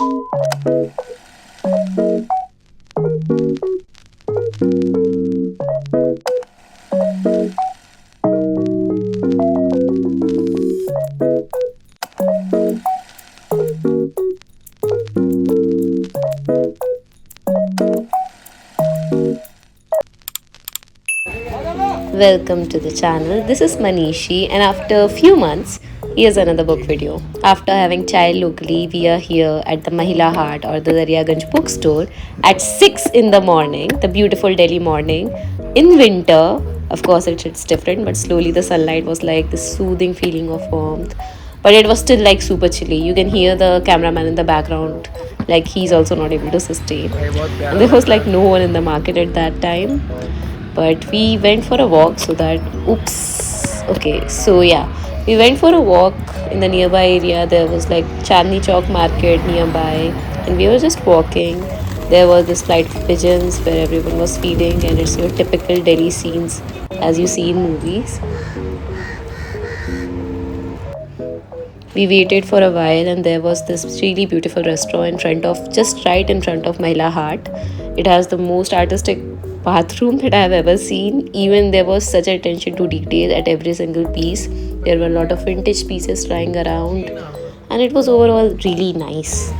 Welcome to the channel. This is Manishi, and after a few months, here's another book video. After having chai locally, we are here at the Mahila Haat or the Daryaganj bookstore at 6 in the morning, the beautiful Delhi morning. In winter, of course, it's different, but slowly the sunlight was like this soothing feeling of warmth. But it was still like super chilly. You can hear the cameraman in the background, like he's also not able to sustain. And there was like no one in the market at that time, but we went for a walk so that oops okay, so yeah, we went for a walk in the nearby area. There was like Chandni Chowk market nearby, and we were just walking. There was this flight of pigeons where everyone was feeding, and it's your typical Delhi scenes as you see in movies. We waited for a while, and there was this really beautiful restaurant in front of, just right in front of Mahila Haat. It has the most artistic bathroom that I have ever seen. Even there was such attention to detail at every single piece. There were a lot of vintage pieces lying around, and it was overall really nice.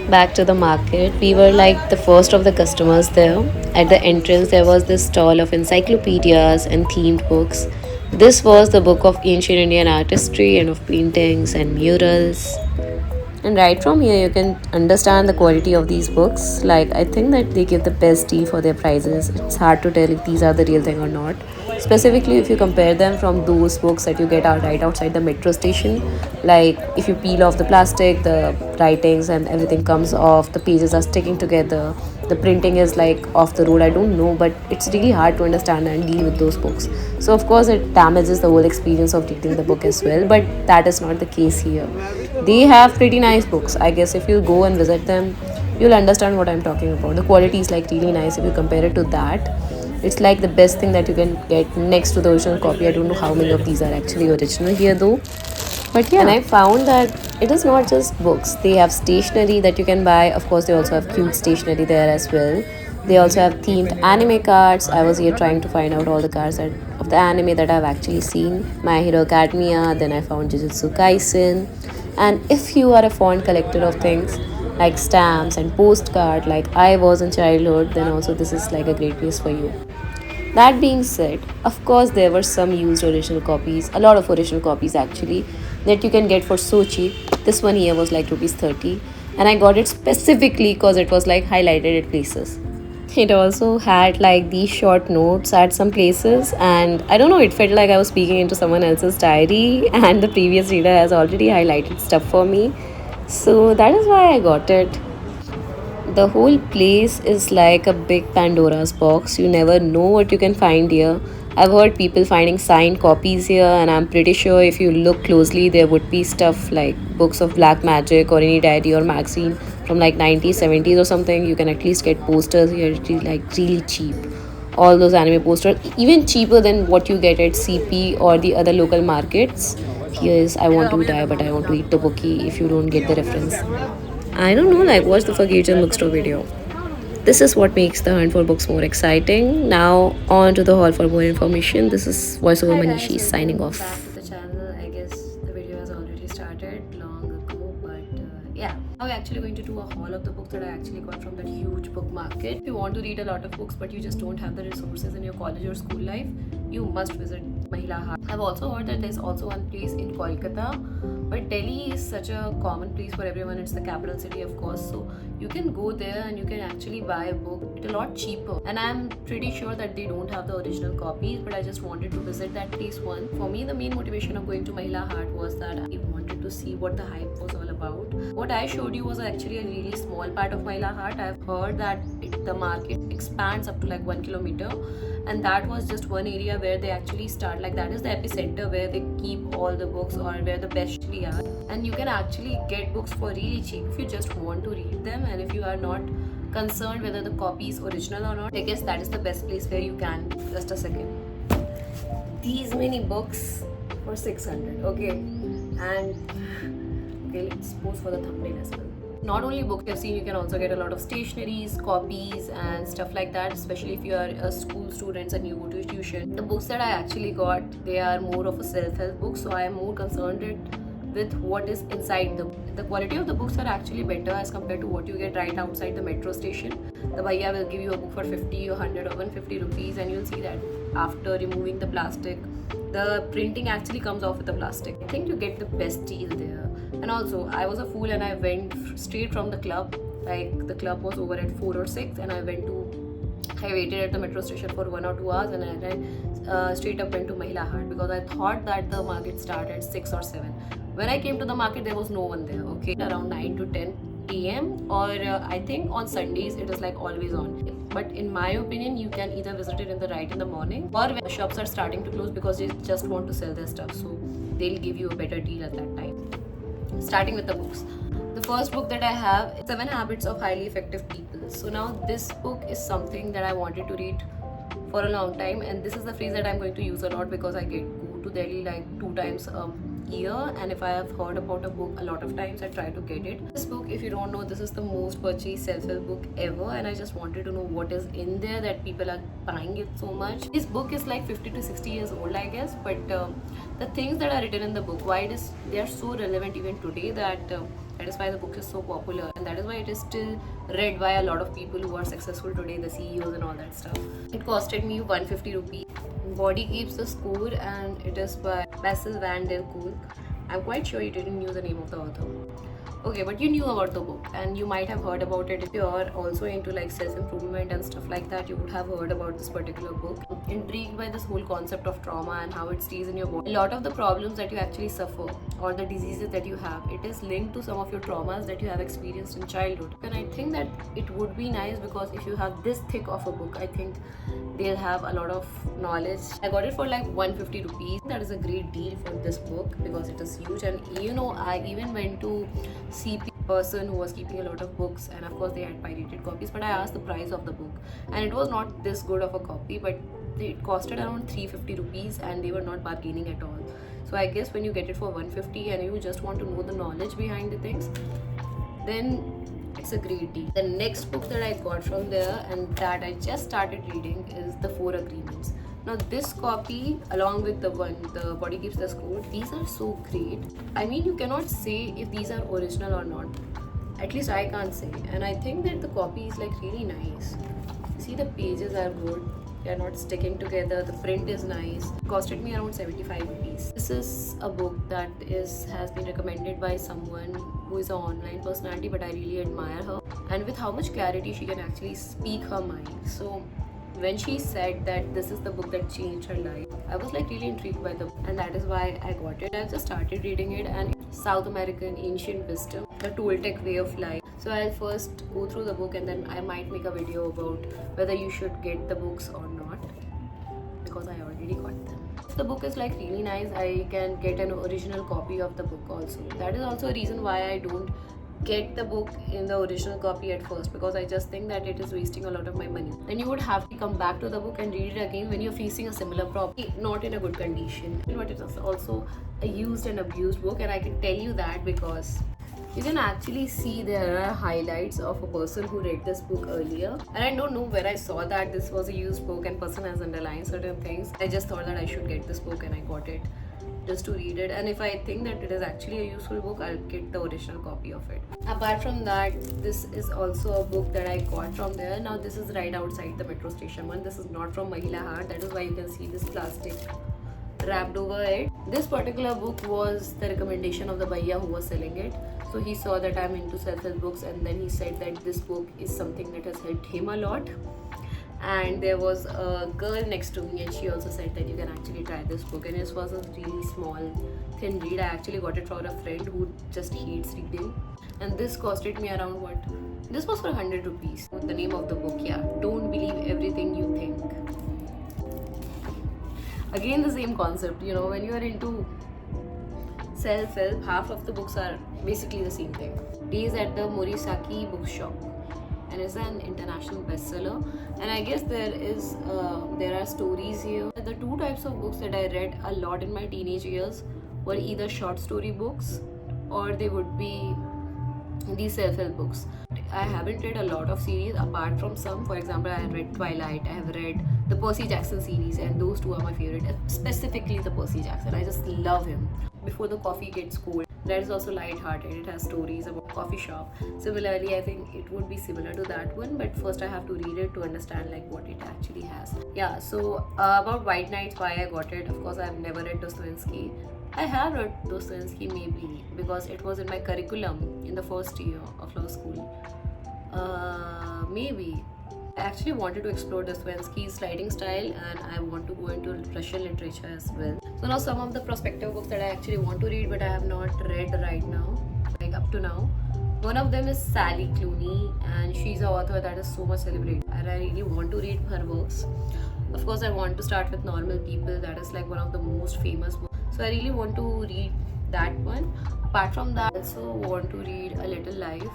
Back to the market, we were like the first of the customers there. At the entrance, there was this stall of encyclopedias and themed books. This was the book of ancient Indian artistry and of paintings and murals. And right from here, you can understand the quality of these books. Like, I think that they give the best deal for their prices. It's hard to tell if these are the real thing or not. Specifically, if you compare them from those books that you get out right outside the metro station, like if you peel off the plastic, the writings and everything comes off, the pages are sticking together, the printing is like off the road. I don't know, but it's really hard to understand and deal with those books. So, of course, it damages the whole experience of reading the book as well, but that is not the case here. They have pretty nice books. I guess if you go and visit them, you'll understand what I'm talking about. The quality is like really nice if you compare it to that. It's like the best thing that you can get next to the original copy. I don't know how many of these are actually original here though. But yeah, and I found that it is not just books. They have stationery that you can buy. Of course, they also have cute stationery there as well. They also have themed anime cards. I was here trying to find out all the cards of the anime that I've actually seen. My Hero Academia, then I found Jujutsu Kaisen. And if you are a fond collector of things like stamps and postcard like I was in childhood, then also this is like a great place for you. That being said, of course, there were some used original copies, a lot of original copies actually, that you can get for so cheap. This one here was like rupees 30, and I got it specifically because it was like highlighted at places. It also had like these short notes at some places, and I don't know, it felt like I was speaking into someone else's diary, and the previous reader has already highlighted stuff for me. So that is why I got it. The whole place is like a big Pandora's box. You never know what you can find here. I've heard people finding signed copies here, and I'm pretty sure if you look closely, there would be stuff like books of black magic or any diary or magazine from like 90s, 70s or something. You can at least get posters here, like really cheap. All those anime posters, even cheaper than what you get at CP or the other local markets. Here is I Want to Die, but I Want to Eat the Bookie if you don't get the reference. I don't know, like, watch the Forgotten Bookstore video. This is what makes the hunt for books more exciting. Now, on to the hall for more information. This is voiceover Manishi signing off. Back to the channel. I guess the video has already started long ago, but yeah. Now we're actually going to do a haul of the books that I actually got from that huge book market. If you want to read a lot of books, but you just don't have the resources in your college or school life, you must visit Mahila Haat. I've also heard that there's also one place in Kolkata, but Delhi is such a common place for everyone. It's the capital city, of course, so you can go there and you can actually buy a book a lot cheaper. And I'm pretty sure that they don't have the original copies, but I just wanted to visit that place once. For me, the main motivation of going to Mahila Haat was that I wanted to see what the hype was all about. What I showed you was actually a really small part of Mahila Haat. I've heard that the market expands up to like 1 kilometer, and that was just one area where they actually start, like that is the epicenter where they keep all the books or where the best really are. And you can actually get books for really cheap if you just want to read them, and if you are not concerned whether the copy is original or not. I guess that is the best place where you can. Just a second. These many books for 600, okay, and okay, let's pose for the thumbnail as well. Not only books, I've seen you can also get a lot of stationeries, copies, and stuff like that. Especially if you are a school student and you go to tuition. The books that I actually got, they are more of a self-help book, so I am more concerned with what is inside the book. The quality of the books are actually better as compared to what you get right outside the metro station. The bhaiya will give you a book for 50 or 100 or 150 rupees, and you'll see that after removing the plastic, the printing actually comes off with the plastic. I think you get the best deal there. And also, I was a fool and I went straight from the club. Like the club was over at 4 or 6, and I waited at the metro station for 1 or 2 hours, and I then straight up went to Mahila Hart because I thought that the market started at 6 or 7. When I came to the market, there was no one there. Okay, around 9 to 10 p.m. or I think on Sundays it is like always on. But in my opinion, you can either visit it in the morning or when shops are starting to close because they just want to sell their stuff. So they'll give you a better deal at that time. Starting with the books. The first book that I have is 7 Habits of Highly Effective People. So now this book is something that I wanted to read for a long time, and this is the phrase that I'm going to use a lot because I go to Delhi like 2 times a year, and if I have heard about a book a lot of times, I try to get it. This book, if you don't know, this is the most purchased self-help book ever, and I just wanted to know what is in there that people are buying it so much. This book is like 50 to 60 years old, I guess, but the things that are written in the book, they are so relevant even today that is why the book is so popular, and that is why it is still read by a lot of people who are successful today, the CEOs and all that stuff. It costed me 150 rupees. Body Keeps the Score, and it is by Bessel van der Kolk. I'm quite sure you didn't know the name of the author. Okay, but you knew about the book and you might have heard about it. If you are also into like self-improvement and stuff like that, you would have heard about this particular book. Intrigued by this whole concept of trauma and how it stays in your body. A lot of the problems that you actually suffer or the diseases that you have, it is linked to some of your traumas that you have experienced in childhood. And I think that it would be nice because if you have this thick of a book, I think they'll have a lot of knowledge. I got it for like 150 rupees. That is a great deal for this book because it is huge, and you know, I even went to see a person who was keeping a lot of books, and of course they had pirated copies, but I asked the price of the book and it was not this good of a copy, but it costed around 350 rupees and they were not bargaining at all. So I guess when you get it for 150 and you just want to know the knowledge behind the things, then it's a great deal. The next book that I got from there and that I just started reading is The Four Agreements. Now this copy along with the Body Keeps the Score, these are so great. I mean, you cannot say if these are original or not. At least I can't say. And I think that the copy is like really nice. See, the pages are good. They are not sticking together. The print is nice. It costed me around 75 rupees. This is a book that has been recommended by someone who is an online personality, but I really admire her. And with how much clarity she can actually speak her mind. So when she said that this is the book that changed her life, I was like really intrigued by the book, and that is why I got it. I just started reading it, and South American Ancient Wisdom, the Toltec Way of Life. So I'll first go through the book and then I might make a video about whether you should get the books or not, because I already got them. If the book is like really nice, I can get an original copy of the book also. That is also a reason why I don't get the book in the original copy at first, because I just think that it is wasting a lot of my money. Then you would have to come back to the book and read it again when you're facing a similar problem, not in a good condition. But it is also a used and abused book, and I can tell you that because you can actually see there are highlights of a person who read this book earlier, and I don't know where I saw that this was a used book and person has underlined certain things. I just thought that I should get this book and I got it just to read it, and if I think that it is actually a useful book, I'll get the original copy of it. Apart from that, this is also a book that I got from there. Now this is right outside the metro station one. This is not from Mahila Hart. That is why you can see this plastic wrapped over it. This particular book was the recommendation of the bhaiya who was selling it. So he saw that I'm into self-help books, and then he said that this book is something that has helped him a lot. And there was a girl next to me and she also said that you can actually try this book, and it was a really small thin read. I actually got it for a friend who just hates reading, and this costed me around what? This was for 100 rupees. The name of the book, yeah, Don't Believe Everything You Think. Again, the same concept, you know, when you are into self-help, half of the books are basically the same thing. Days at the Morisaki bookshop, and it's an international bestseller. And I guess there are stories here. The two types of books that I read a lot in my teenage years were either short story books or they would be these self-help books. I haven't read a lot of series apart from some. For example, I have read Twilight, I have read the Percy Jackson series, and those two are my favorite. Specifically, the Percy Jackson. I just love him. Before the Coffee Gets Cold, that is also light-hearted. It has stories about coffee shop. Similarly, I think it would be similar to that one, but first I have to read it to understand like what it actually has. Yeah. So about White Nights, why I got it. Of course, I've never read Dostoevsky. I have read Dostoevsky maybe because it was in my curriculum in the first year of law school. Maybe. I actually wanted to explore Dostoevsky's writing style and I want to go into Russian literature as well. So now some of the prospective books that I actually want to read but I have not read right now, like up to now. One of them is Sally Clooney and she's an author that is so much celebrated and I really want to read her works. Of course, I want to start with Normal People, that is like one of the most famous books. So I really want to read that one. Apart from that, I also want to read A Little Life.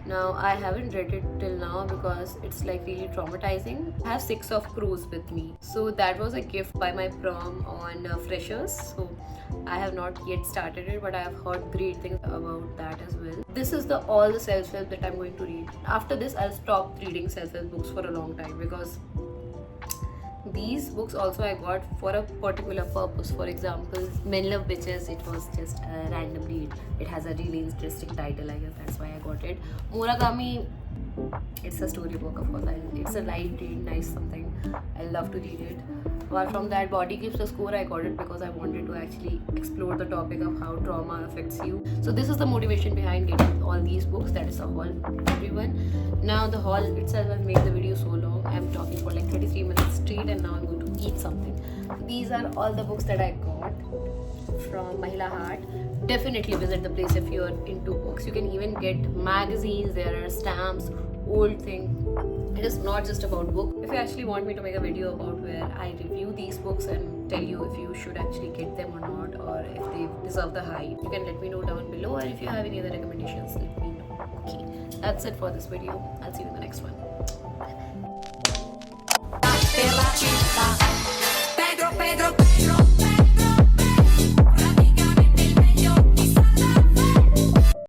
Now I haven't read it till now because it's like really traumatizing. I have Six of Crows with me. So that was a gift by my prom on Freshers. So I have not yet started it but I have heard great things about that as well. This is all the self-help that I'm going to read. After this I'll stop reading self-help books for a long time because these books also I got for a particular purpose. For example, Men Love Bitches, it was just a random read. It has a really interesting title, I guess that's why I got it. Murakami, it's a storybook, of course. It's a light read, nice something. I love to read it. Apart from that, Body Keeps the Score, I got it because I wanted to actually explore the topic of how trauma affects you. So this is the motivation behind getting all these books. That is a haul, everyone. Now the haul itself has made the video so long. I'm talking for like 33 minutes straight and now I'm going to eat something. These are all the books that I got from Mahila Hart. Definitely visit the place if you're into books. You can even get magazines, there are stamps, old thing. It is not just about book. If you actually want me to make a video about where I review these books and tell you if you should actually get them or not or if they deserve the hype, you can let me know down below, or if you have any other recommendations, let me know. Okay, that's it for this video. I'll see you in the next one.